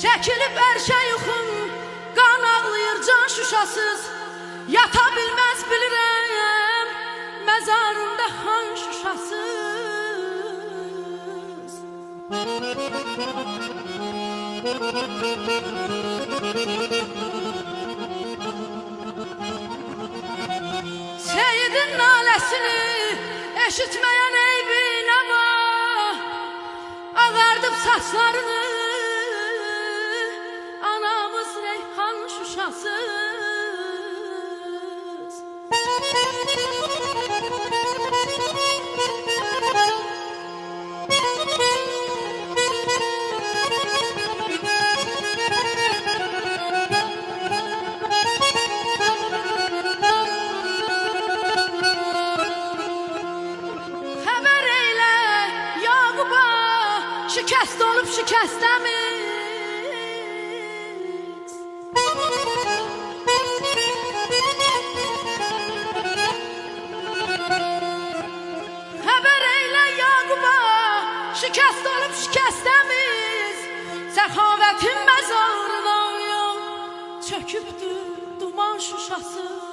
Çəkilib ərşə yuxum, qan ağlayır can şuşasız. Yata bilməz bilirəm, məzarında xan şuşasız. Seyidin naləsini eşitməyən eybin ama ağardım saçlarını, anamız reyhan şuşasız. Xəbər eylə Yaquba, şikəst olub şikəstəmiz. Xəbər eylə Yaquba, şikəst olub şikəstəmiz. Səxavətin məzarına çökübdür duman şuşası.